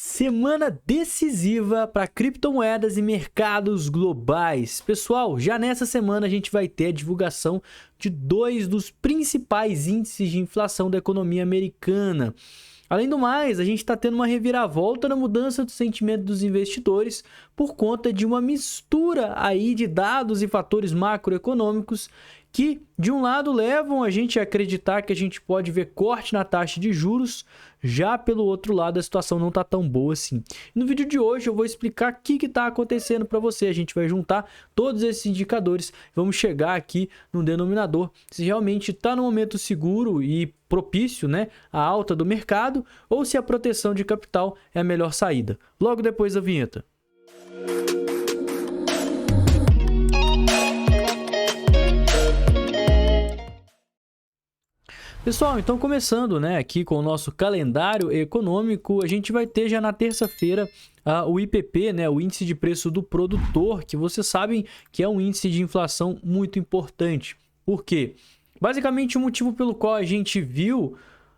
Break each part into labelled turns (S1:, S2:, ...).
S1: Semana decisiva para criptomoedas e mercados globais. Pessoal, já nessa semana a gente vai ter a divulgação de dois dos principais índices de inflação da economia americana. Além do mais, a gente está tendo uma reviravolta na mudança do sentimento dos investidores por conta de uma mistura aí de dados e fatores macroeconômicos que, de um lado, levam a gente a acreditar que a gente pode ver corte na taxa de juros, já pelo outro lado a situação não está tão boa assim. No vídeo de hoje eu vou explicar o que está acontecendo para você. A gente vai juntar todos esses indicadores, vamos chegar aqui no denominador, se realmente está no momento seguro e propício, né, a alta do mercado, ou se a proteção de capital é a melhor saída. Logo depois da vinheta. Pessoal, então começando, né, aqui com o nosso calendário econômico, a gente vai ter já na terça-feira o IPP, né, o Índice de Preço do Produtor, que vocês sabem que é um índice de inflação muito importante. Por quê? Basicamente, o motivo pelo qual a gente viu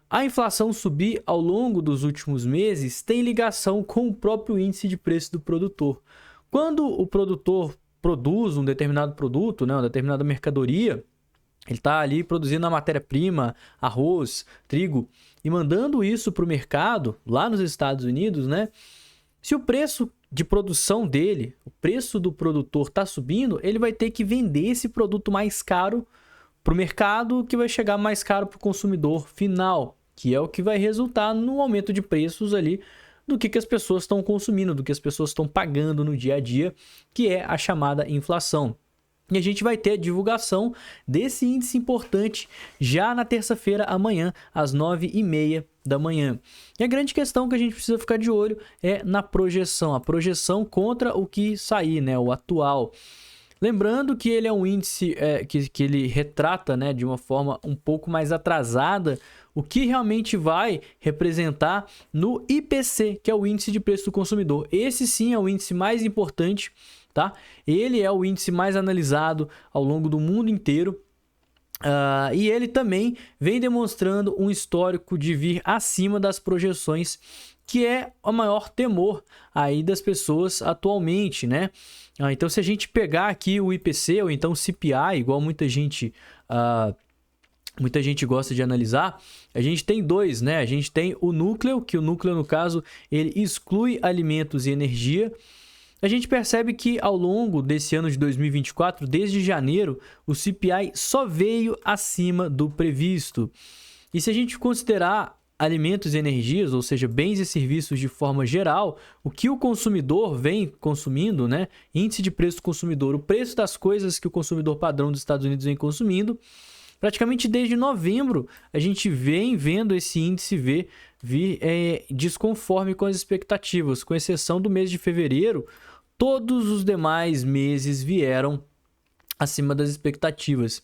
S1: a inflação subir ao longo dos últimos meses tem ligação com o próprio índice de preço do produtor. Quando o produtor produz um determinado produto, né, uma determinada mercadoria, ele está ali produzindo a matéria-prima, arroz, trigo, e mandando isso para o mercado, lá nos Estados Unidos, né? Se o preço de produção dele, o preço do produtor está subindo, ele vai ter que vender esse produto mais caro para o mercado, que vai chegar mais caro para o consumidor final, que é o que vai resultar no aumento de preços ali do que as pessoas estão consumindo, do que as pessoas estão pagando no dia a dia, que é a chamada inflação. E a gente vai ter a divulgação desse índice importante já na terça-feira, amanhã, às 9h30 da manhã. E a grande questão que a gente precisa ficar de olho é na projeção. A projeção contra o que sair, né, o atual. Lembrando que ele é um índice que ele retrata, né, de uma forma um pouco mais atrasada o que realmente vai representar no IPC, que é o Índice de Preço do Consumidor. Esse sim é o índice mais importante, tá? Ele é o índice mais analisado ao longo do mundo inteiro. E ele também vem demonstrando um histórico de vir acima das projeções, que é o maior temor aí das pessoas atualmente, né? Então, se a gente pegar aqui o IPC ou então o CPI, igual muita gente gosta de analisar, a gente tem dois, né? A gente tem o núcleo, que o núcleo, no caso, ele exclui alimentos e energia. A gente percebe que ao longo desse ano de 2024, desde janeiro, o CPI só veio acima do previsto. E se a gente considerar alimentos e energias, ou seja, bens e serviços de forma geral, o que o consumidor vem consumindo, né? Índice de preço do consumidor, o preço das coisas que o consumidor padrão dos Estados Unidos vem consumindo, praticamente desde novembro, a gente vem vendo esse índice vir desconforme com as expectativas, com exceção do mês de fevereiro. Todos os demais meses vieram acima das expectativas.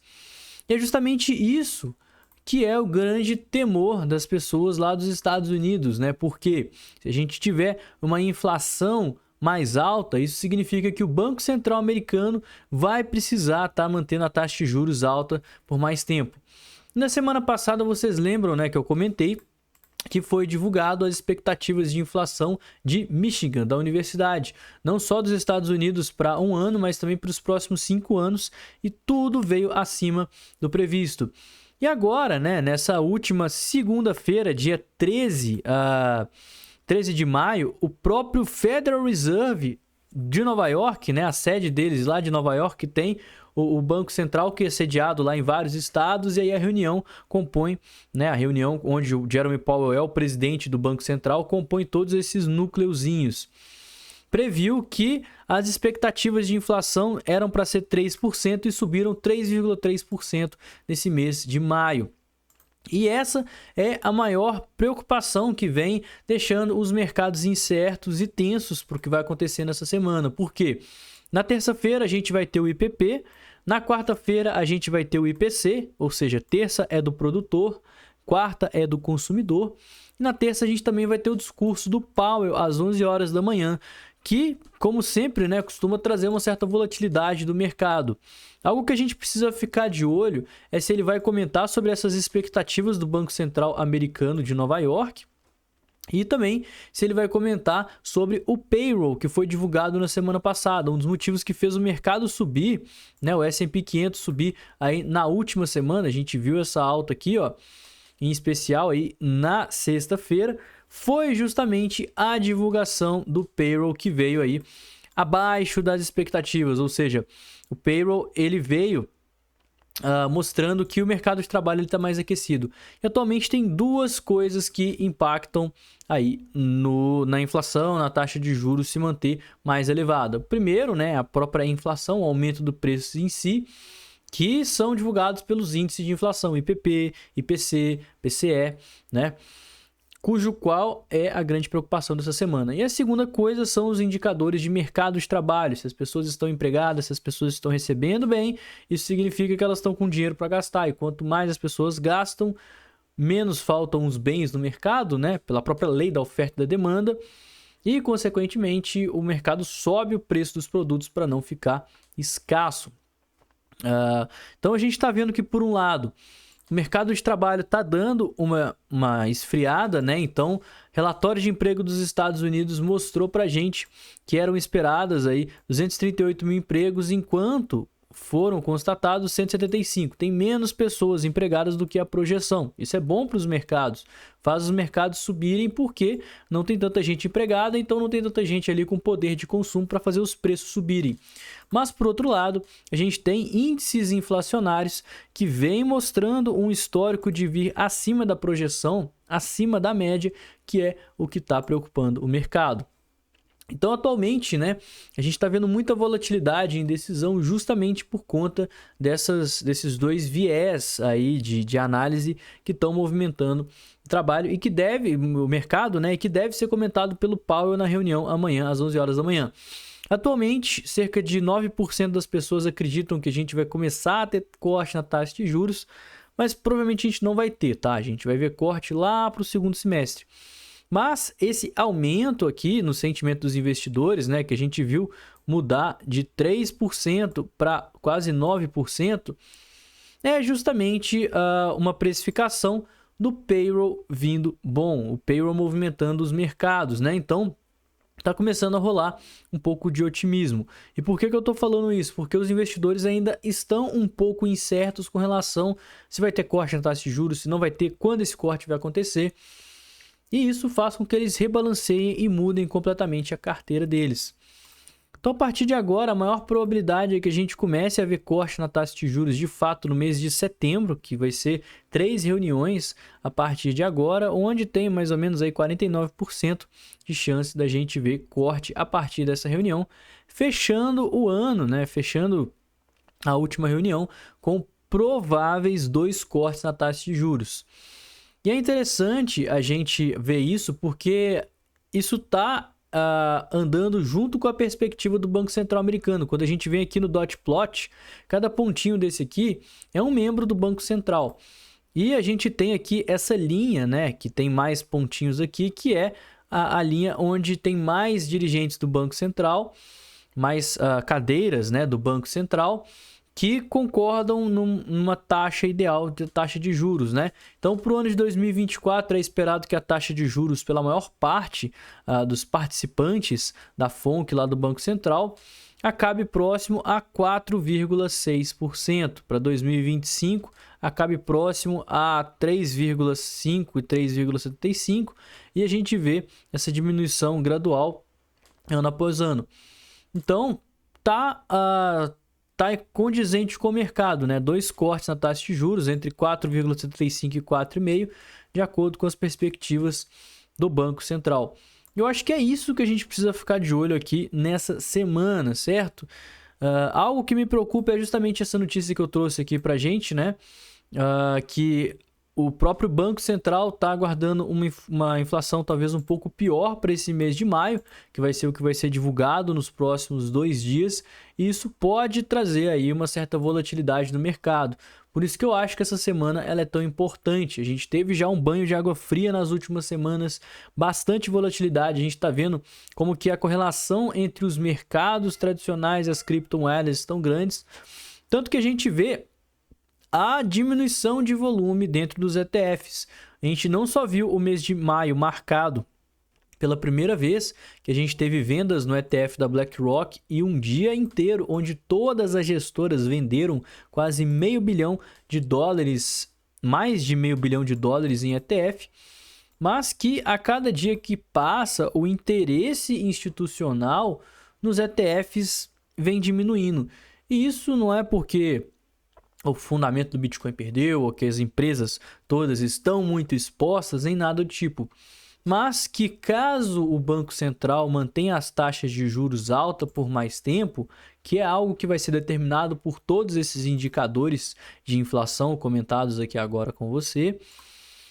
S1: E é justamente isso que é o grande temor das pessoas lá dos Estados Unidos, né? Porque se a gente tiver uma inflação mais alta, isso significa que o Banco Central americano vai precisar estar mantendo a taxa de juros alta por mais tempo. Na semana passada, vocês lembram, né, que eu comentei que foi divulgado as expectativas de inflação de Michigan, da universidade. Não só dos Estados Unidos para um ano, mas também para os próximos 5 anos. E tudo veio acima do previsto. E agora, né, nessa última segunda-feira, dia 13 de maio, o próprio Federal Reserve de Nova York, né, a sede deles lá de Nova York, tem o Banco Central, que é sediado lá em vários estados, e aí a reunião compõe, né, a reunião onde o Jerome Powell é o presidente do Banco Central, compõe todos esses núcleozinhos. Previu que as expectativas de inflação eram para ser 3% e subiram 3,3% nesse mês de maio. E essa é a maior preocupação que vem deixando os mercados incertos e tensos para o que vai acontecer nessa semana. Por quê? Na terça-feira a gente vai ter o IPP, na quarta-feira a gente vai ter o IPC, ou seja, terça é do produtor, quarta é do consumidor, e na terça a gente também vai ter o discurso do Powell às 11 horas da manhã, que, como sempre, né, costuma trazer uma certa volatilidade do mercado. Algo que a gente precisa ficar de olho é se ele vai comentar sobre essas expectativas do Banco Central americano de Nova York, E também se ele vai comentar sobre o payroll que foi divulgado na semana passada, um dos motivos que fez o mercado subir, né, o S&P 500 subir aí na última semana. A gente viu essa alta aqui, ó, em especial aí na sexta-feira, foi justamente a divulgação do payroll que veio aí abaixo das expectativas, ou seja, o payroll ele veio mostrando que o mercado de trabalho está mais aquecido. E atualmente tem duas coisas que impactam aí na inflação, na taxa de juros se manter mais elevada. Primeiro, né, a própria inflação, o aumento do preço em si, que são divulgados pelos índices de inflação, IPP, IPC, PCE, né? Cujo qual é a grande preocupação dessa semana. E a segunda coisa são os indicadores de mercado de trabalho. Se as pessoas estão empregadas, se as pessoas estão recebendo bem, isso significa que elas estão com dinheiro para gastar. E quanto mais as pessoas gastam, menos faltam os bens no mercado, né? Pela própria lei da oferta e da demanda. E, consequentemente, o mercado sobe o preço dos produtos para não ficar escasso. Então, a gente está vendo que, por um lado, o mercado de trabalho está dando uma esfriada, né? Então, relatório de emprego dos Estados Unidos mostrou para a gente que eram esperadas aí 238 mil empregos, enquanto foram constatados 175. Tem menos pessoas empregadas do que a projeção. Isso é bom para os mercados, faz os mercados subirem porque não tem tanta gente empregada, então não tem tanta gente ali com poder de consumo para fazer os preços subirem. Mas, por outro lado, a gente tem índices inflacionários que vêm mostrando um histórico de vir acima da projeção, acima da média, que é o que está preocupando o mercado. Então, atualmente, né, a gente está vendo muita volatilidade em decisão justamente por conta desses dois viés aí de análise que estão movimentando o trabalho e que o mercado, né, e que deve ser comentado pelo Powell na reunião amanhã, às 11 horas da manhã. Atualmente, cerca de 9% das pessoas acreditam que a gente vai começar a ter corte na taxa de juros, mas provavelmente a gente não vai ter, tá? A gente vai ver corte lá para o segundo semestre. Mas esse aumento aqui no sentimento dos investidores, né, que a gente viu mudar de 3% para quase 9%, é justamente uma precificação do payroll vindo bom, o payroll movimentando os mercados, né? Então, está começando a rolar um pouco de otimismo. E por que eu estou falando isso? Porque os investidores ainda estão um pouco incertos com relação se vai ter corte na taxa de juros, se não vai ter, quando esse corte vai acontecer. E isso faz com que eles rebalanceiem e mudem completamente a carteira deles. Então, a partir de agora, a maior probabilidade é que a gente comece a ver corte na taxa de juros de fato no mês de setembro, que vai ser 3 reuniões a partir de agora, onde tem mais ou menos aí 49% de chance da gente ver corte a partir dessa reunião, fechando o ano, né? Fechando a última reunião com prováveis 2 cortes na taxa de juros. E é interessante a gente ver isso porque isso está andando junto com a perspectiva do Banco Central americano. Quando a gente vem aqui no dot plot, cada pontinho desse aqui é um membro do Banco Central. E a gente tem aqui essa linha, né, que tem mais pontinhos aqui, que é a linha onde tem mais dirigentes do Banco Central, mais cadeiras, né, do Banco Central, que concordam numa taxa ideal de taxa de juros, né? Então, para o ano de 2024, é esperado que a taxa de juros, pela maior parte dos participantes da FONC lá do Banco Central, acabe próximo a 4,6%. Para 2025, acabe próximo a 3,5% e 3,75%. E a gente vê essa diminuição gradual ano após ano. Então, está condizente com o mercado, né? 2 cortes na taxa de juros entre 4,75% e 4,5%, de acordo com as perspectivas do Banco Central. Eu acho que é isso que a gente precisa ficar de olho aqui nessa semana, certo? Algo que me preocupa é justamente essa notícia que eu trouxe aqui pra gente, né? Que o próprio Banco Central está aguardando uma inflação talvez um pouco pior para esse mês de maio, que vai ser o que vai ser divulgado nos próximos 2 dias, e isso pode trazer aí uma certa volatilidade no mercado. Por isso que eu acho que essa semana ela é tão importante. A gente teve já um banho de água fria nas últimas semanas, bastante volatilidade. A gente está vendo como que a correlação entre os mercados tradicionais e as criptomoedas estão grandes, tanto que a gente vê a diminuição de volume dentro dos ETFs. A gente não só viu o mês de maio marcado pela primeira vez que a gente teve vendas no ETF da BlackRock e um dia inteiro onde todas as gestoras venderam quase $500 bilhão, mais de $500 bilhão em ETF, mas que a cada dia que passa o interesse institucional nos ETFs vem diminuindo. E isso não é porque o fundamento do Bitcoin perdeu ou que as empresas todas estão muito expostas, nem nada do tipo. Mas que caso o Banco Central mantenha as taxas de juros altas por mais tempo, que é algo que vai ser determinado por todos esses indicadores de inflação comentados aqui agora com você,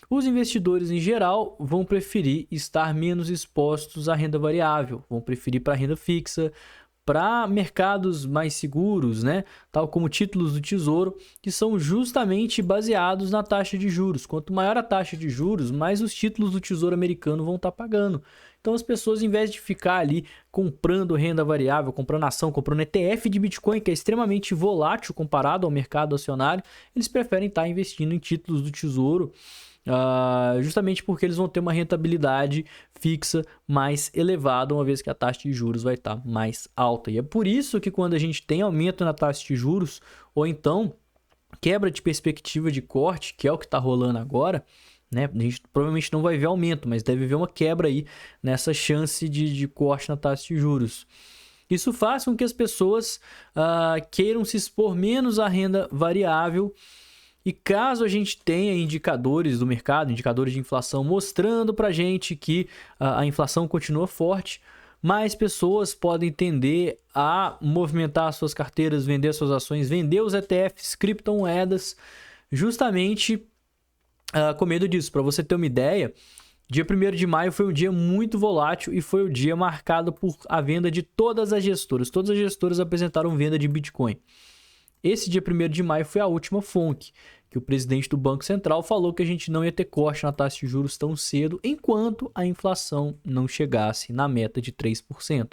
S1: os investidores em geral vão preferir estar menos expostos à renda variável, vão preferir para a renda fixa, para mercados mais seguros, né? Tal como títulos do Tesouro, que são justamente baseados na taxa de juros. Quanto maior a taxa de juros, mais os títulos do Tesouro americano vão estar pagando. Então as pessoas, em vez de ficar ali comprando renda variável, comprando ação, comprando ETF de Bitcoin, que é extremamente volátil comparado ao mercado acionário, eles preferem estar investindo em títulos do Tesouro, justamente porque eles vão ter uma rentabilidade fixa mais elevada, uma vez que a taxa de juros vai estar mais alta. E é por isso que quando a gente tem aumento na taxa de juros, ou então quebra de perspectiva de corte, que é o que está rolando agora, né? A gente provavelmente não vai ver aumento, mas deve ver uma quebra aí nessa chance de corte na taxa de juros. Isso faz com que as pessoas queiram se expor menos à renda variável. E caso a gente tenha indicadores do mercado, indicadores de inflação mostrando para a gente que a inflação continua forte, mais pessoas podem tender a movimentar suas carteiras, vender suas ações, vender os ETFs, criptomoedas, justamente com medo disso. Para você ter uma ideia, dia 1º de maio foi um dia muito volátil e foi o dia marcado por a venda de todas as gestoras. Todas as gestoras apresentaram venda de Bitcoin. Esse dia 1º de maio foi a última FONC, que o presidente do Banco Central falou que a gente não ia ter corte na taxa de juros tão cedo, enquanto a inflação não chegasse na meta de 3%.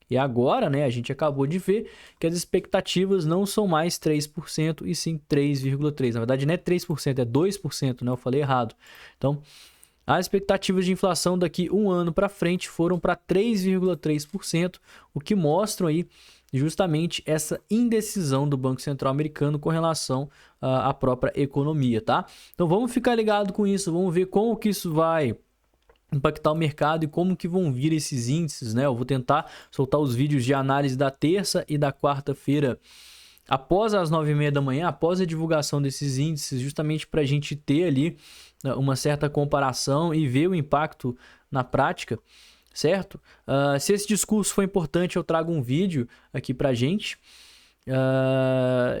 S1: E agora, né, a gente acabou de ver que as expectativas não são mais 3%, e sim 3,3%. Na verdade, não é 3%, é 2%, né? Eu falei errado. Então, as expectativas de inflação daqui um ano para frente foram para 3,3%, o que mostram aí justamente essa indecisão do Banco Central americano com relação à própria economia, tá? Então vamos ficar ligado com isso, vamos ver como que isso vai impactar o mercado e como que vão vir esses índices, né? Eu vou tentar soltar os vídeos de análise da terça e da quarta-feira após as 9h30 da manhã, após a divulgação desses índices, justamente para a gente ter ali uma certa comparação e ver o impacto na prática, certo? Se esse discurso for importante, eu trago um vídeo aqui pra gente.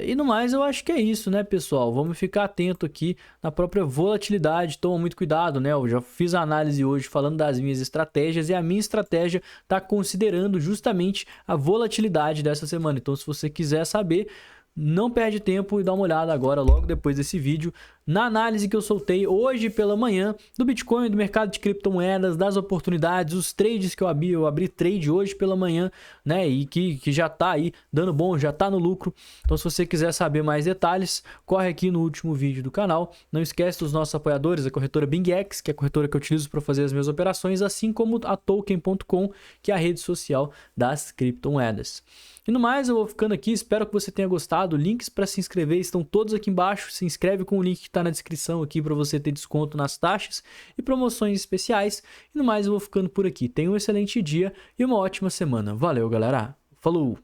S1: E no mais, eu acho que é isso, né, pessoal? Vamos ficar atento aqui na própria volatilidade. Toma muito cuidado, né? Eu já fiz a análise hoje falando das minhas estratégias e a minha estratégia está considerando justamente a volatilidade dessa semana. Então, se você quiser saber, não perde tempo e dá uma olhada agora, logo depois desse vídeo, na análise que eu soltei hoje pela manhã do Bitcoin, do mercado de criptomoedas, das oportunidades, os trades que eu abri trade hoje pela manhã, né? E que já tá aí dando bom, já tá no lucro. Então, se você quiser saber mais detalhes, corre aqui no último vídeo do canal. Não esquece dos nossos apoiadores, a corretora BingX, que é a corretora que eu utilizo para fazer as minhas operações, assim como a Token.com, que é a rede social das criptomoedas. E no mais, eu vou ficando aqui, espero que você tenha gostado. Links para se inscrever estão todos aqui embaixo. Se inscreve com o link que está na descrição aqui para você ter desconto nas taxas e promoções especiais. E no mais, eu vou ficando por aqui. Tenha um excelente dia e uma ótima semana. Valeu, galera. Falou!